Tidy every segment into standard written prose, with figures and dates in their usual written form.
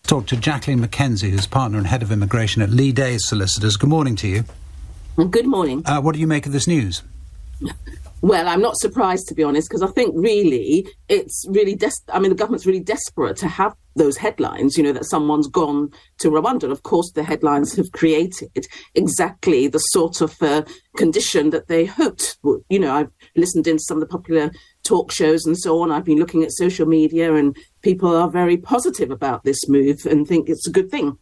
Talk to Jacqueline McKenzie, who's partner and head of immigration at Lee Day's Solicitors. Good morning to you. Good morning. What do you make of this news? Well, I'm not surprised, to be honest, because I think really it's really the government's really desperate to have those headlines, that someone's gone to Rwanda. And of course, the headlines have created exactly the sort of condition that they hoped would. I've listened in to some of the popular talk shows and so on. I've been looking at social media, and people are very positive about this move and think it's a good thing.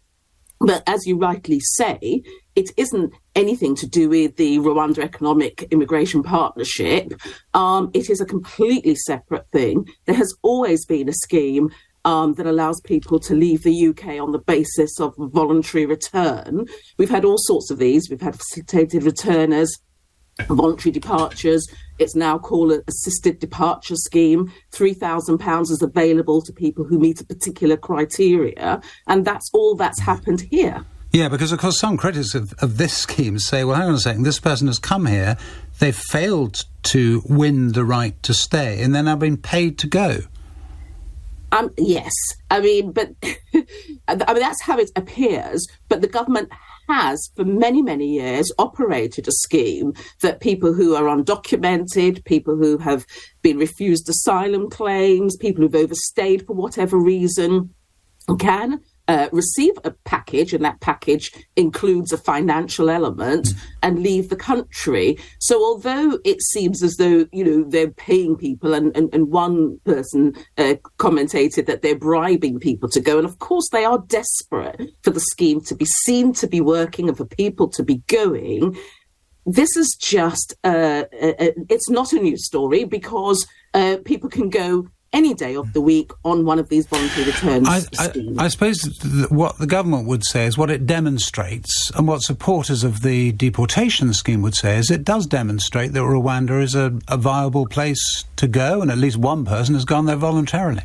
But as you rightly say, it isn't anything to do with the Rwanda Economic Immigration Partnership. It is a completely separate thing. There has always been a scheme that allows people to leave the UK on the basis of voluntary return. We've had all sorts of these. We've had facilitated returners, voluntary departures. It's now called an assisted departure scheme. £3,000 is available to people who meet a particular criteria. And that's all that's happened here. Yeah, because, of course, some critics of this scheme say, well, hang on a second, this person has come here, they've failed to win the right to stay, and they're now being paid to go. Yes. But that's how it appears. But the government has, for many, many years, operated a scheme that people who are undocumented, people who have been refused asylum claims, people who've overstayed for whatever reason, can receive a package, and that package includes a financial element, and leave the country. So although it seems as though, they're paying people, and one person commentated that they're bribing people to go, and of course they are desperate for the scheme to be seen to be working and for people to be going. This is just, it's not a news story, because people can go any day of the week on one of these voluntary returns schemes. I suppose what the government would say is what it demonstrates, and what supporters of the deportation scheme would say is it does demonstrate that Rwanda is a viable place to go, and at least one person has gone there voluntarily.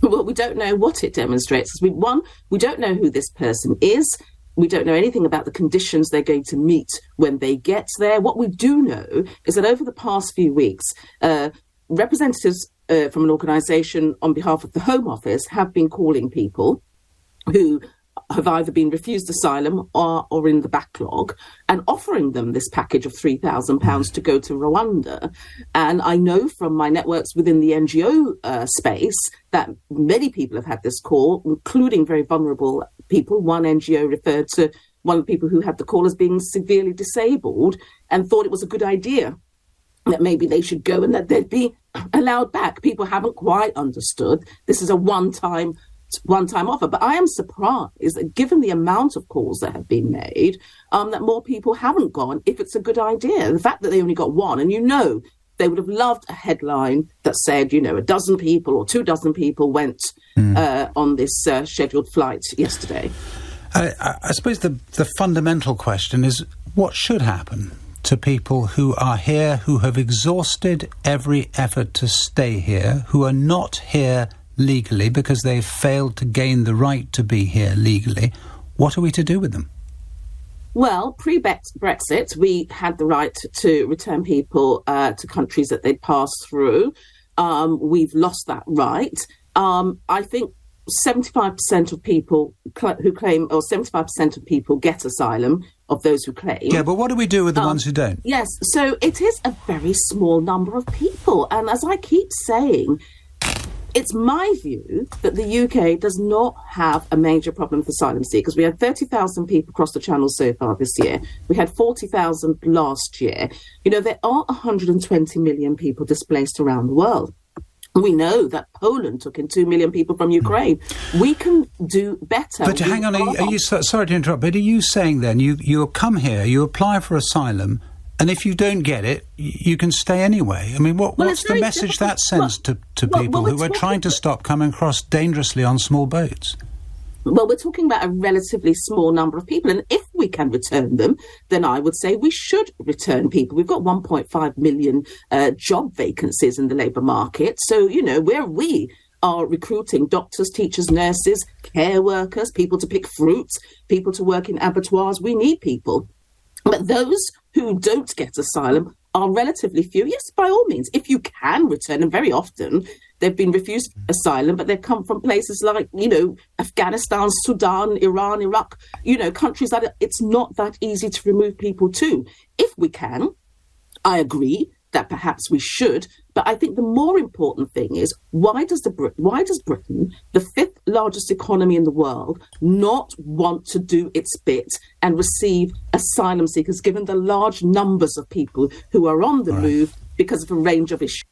Well, we don't know what it demonstrates. We don't know who this person is. We don't know anything about the conditions they're going to meet when they get there. What we do know is that over the past few weeks, representatives from an organisation on behalf of the Home Office have been calling people who have either been refused asylum or in the backlog, and offering them this package of £3,000 to go to Rwanda. And I know from my networks within the NGO space that many people have had this call, including very vulnerable people. One NGO referred to one of the people who had the call as being severely disabled and thought it was a good idea that maybe they should go and that they'd be allowed back. People haven't quite understood. This is a one-time offer. But I am surprised that, given the amount of calls that have been made, that more people haven't gone if it's a good idea. The fact that they only got one, and they would have loved a headline that said, a dozen people or 24 people went on this scheduled flight yesterday. I suppose the fundamental question is, what should happen to people who are here, who have exhausted every effort to stay here, who are not here legally because they've failed to gain the right to be here legally? What are we to do with them? Well, pre-Brexit, we had the right to return people to countries that they'd passed through. We've lost that right. I think 75% of people who claim, or 75% of people get asylum, of those who claim. Yeah, but what do we do with the ones who don't? Yes, so it is a very small number of people. And as I keep saying, it's my view that the UK does not have a major problem with asylum seekers. We had 30,000 people cross the channel so far this year. We had 40,000 last year. There are 120 million people displaced around the world. We know that Poland took in 2 million people from Ukraine. We can do better. But hang on, are you sorry to interrupt, but are you saying then you come here, you apply for asylum, and if you don't get it, you can stay anyway? I mean, what's the message that sends to people who are trying to stop coming across dangerously on small boats? Well, we're talking about a relatively small number of people, and if we can return them, then I would say we should return people. We've got 1.5 million job vacancies in the labour market. So, where we are recruiting doctors, teachers, nurses, care workers, people to pick fruits, people to work in abattoirs, we need people. But those who don't get asylum are relatively few. Yes, by all means, if you can return, and very often they've been refused asylum, but they've come from places like, Afghanistan, Sudan, Iran, Iraq, countries that it's not that easy to remove people to. If we can, I agree that perhaps we should, but I think the more important thing is why does Britain, the fifth largest economy in the world, not want to do its bit and receive asylum seekers, given the large numbers of people who are on the move because of a range of issues?